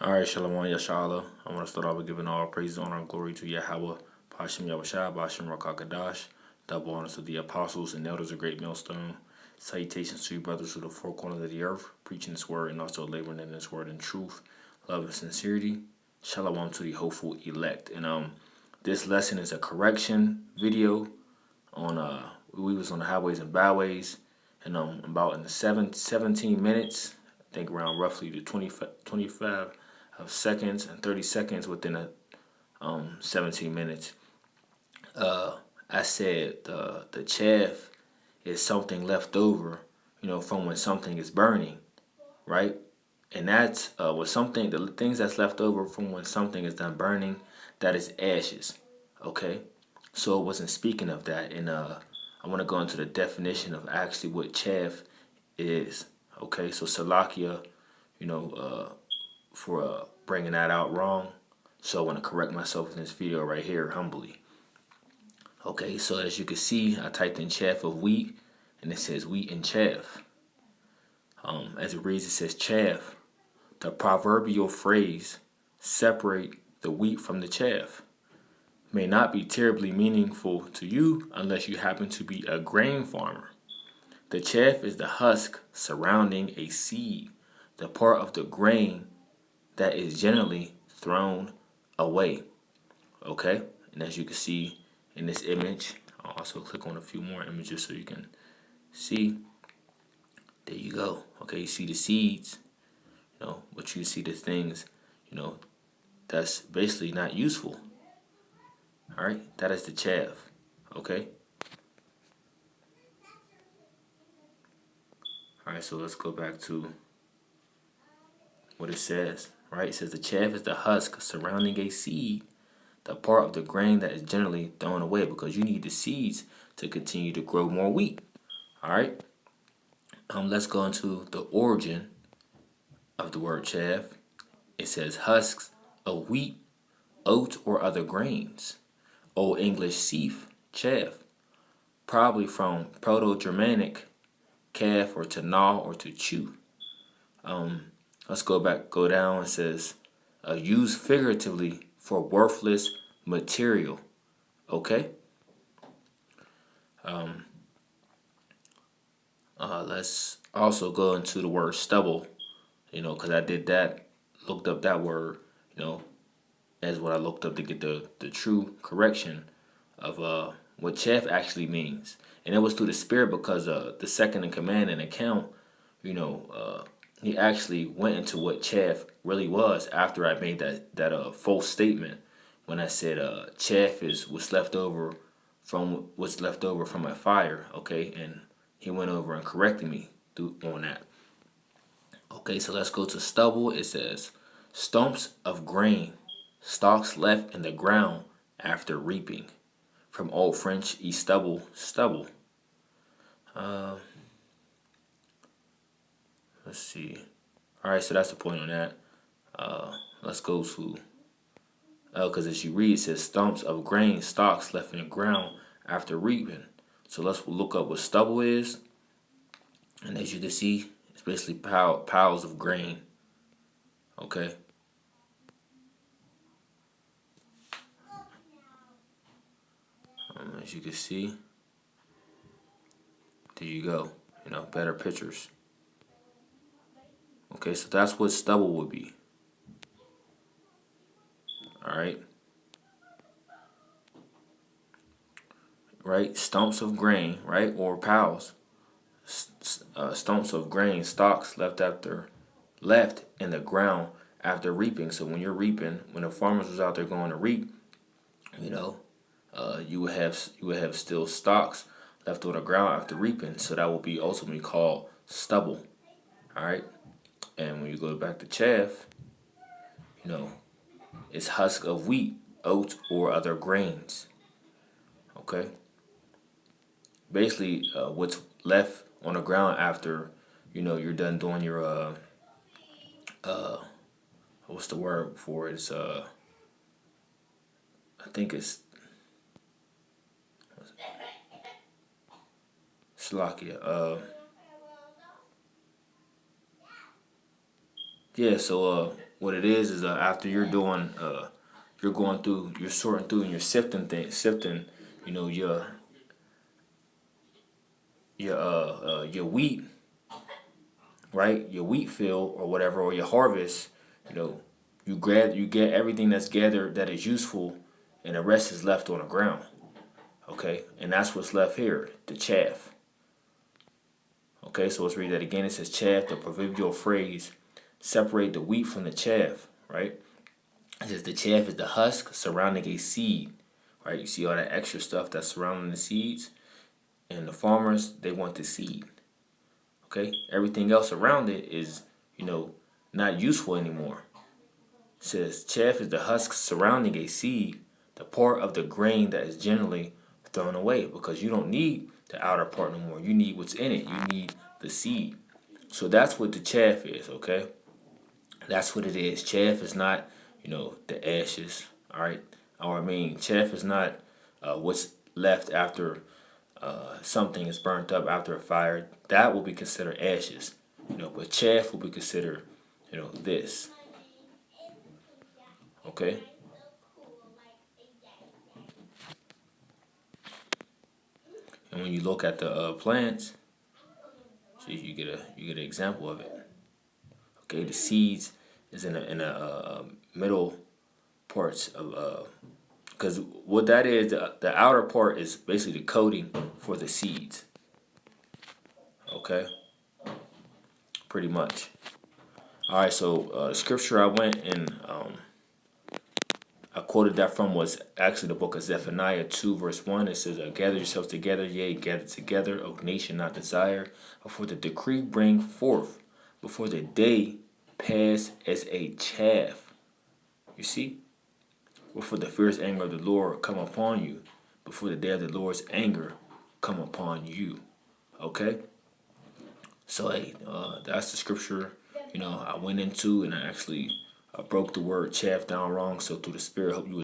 All right, Shalom, Yashala. I want to start off with giving all praise, honor, and glory to Yahweh, Bashim Yahushua, Bashim Rakakadash. Double honors to the apostles and elders of Great Millstone. Salutations to you, brothers to the four corners of the earth, preaching this word and also laboring in this word in truth, love, and sincerity. Shalom to the hopeful elect. And this lesson is a correction video on we was on the highways and byways, and about in the 17 minutes, I think around roughly the 25 of seconds and 30 seconds within a 17 minutes. I said the chaff is something left over, from when something is burning, right? And that's with something, the things that's left over from when something is done burning, that is ashes, okay? So it wasn't speaking of that, and I want to go into the definition of actually what chaff is, okay? So Salakia, for bringing that out wrong. So I want to correct myself in this video right here, humbly. Okay, so as you can see, I typed in chaff of wheat, and it says wheat and chaff. As it reads, it says chaff. The proverbial phrase, separate the wheat from the chaff, may not be terribly meaningful to you unless you happen to be a grain farmer. The chaff is the husk surrounding a seed, the part of the grain that is generally thrown away. Okay, and as you can see in this image, I'll also click on a few more images so you can see. There you go. Okay, you see the seeds, but you see the things, that's basically not useful. All right, that is the chaff. Okay. All right, so let's go back to what it says. Right, it says the chaff is the husk surrounding a seed, the part of the grain that is generally thrown away because you need the seeds to continue to grow more wheat. All right. Let's go into the origin of the word chaff. It says husks of wheat, oat, or other grains. Old English sieve, chaff, probably from Proto-Germanic calf or to gnaw or to chew. Let's go down. It says used figuratively for worthless material. Okay. Let's also go into the word stubble, because I did that, looked up that word, as what I looked up to get the true correction of what chaff actually means. And it was through the spirit because the second in command and account, he actually went into what chaff really was after I made that false statement when I said chaff is what's left over from a fire, okay? And he went over and corrected me on that. Okay, so let's go to stubble. It says stumps of grain, stalks left in the ground after reaping. From Old French, stubble, stubble. Let's see. All right, so that's the point on that. Let's go to, because as you read, it says stumps of grain, stalks left in the ground after reaping. So let's look up what stubble is. And as you can see, it's basically piles of grain. Okay. As you can see, there you go. Better pictures. Okay, so that's what stubble would be. All right. Right, stumps of grain, right, or piles. Stumps of grain, stalks left in the ground after reaping. So when you're reaping, when the farmers was out there going to reap, you would have still stalks left on the ground after reaping. So that will be ultimately called stubble. All right, and when you go back to chaff, it's husk of wheat, oat, or other grains. Okay. Basically, what's left on the ground after, you're done doing your what's the word for it? It's I think it's Slovakia. Yeah. So what it is after you're doing you're going through, you're sorting through and you're sifting, you know, your wheat, right? Your wheat field or whatever, or your harvest, you know, you get everything that's gathered that is useful, and the rest is left on the ground. Okay, and that's what's left here, the chaff. Okay, so let's read that again. It says chaff, the proverbial phrase, separate the wheat from the chaff, right? It says the chaff is the husk surrounding a seed, right? You see all that extra stuff that's surrounding the seeds, and the farmers, they want the seed. Okay, everything else around it is, you know, not useful anymore. It says chaff is the husk surrounding a seed, the part of the grain that is generally thrown away, because you don't need the outer part no more. You need what's in it. You need the seed. So that's what the chaff is, okay? That's what it is. Chaff is not, you know, the ashes, all right? Or I mean, chaff is not what's left after something is burnt up after a fire. That will be considered ashes, you know, but chaff will be considered, you know, this, okay? And when you look at the plants, see, you get an example of it. Okay, the seeds is in a middle parts of because what that is, the outer part is basically the coating for the seeds. Okay, pretty much. All right, so the scripture I went and I quoted that from was actually the book of Zephaniah 2 verse 1. It says, gather yourselves together, yea, gather together, O nation not desire, before the decree bring forth, before the day pass as a chaff. You see? Before the fierce anger of the Lord come upon you, before the day of the Lord's anger come upon you. Okay? So, hey, that's the scripture, you know, I went into, and I actually broke the word chaff down wrong. So through the Spirit, I hope you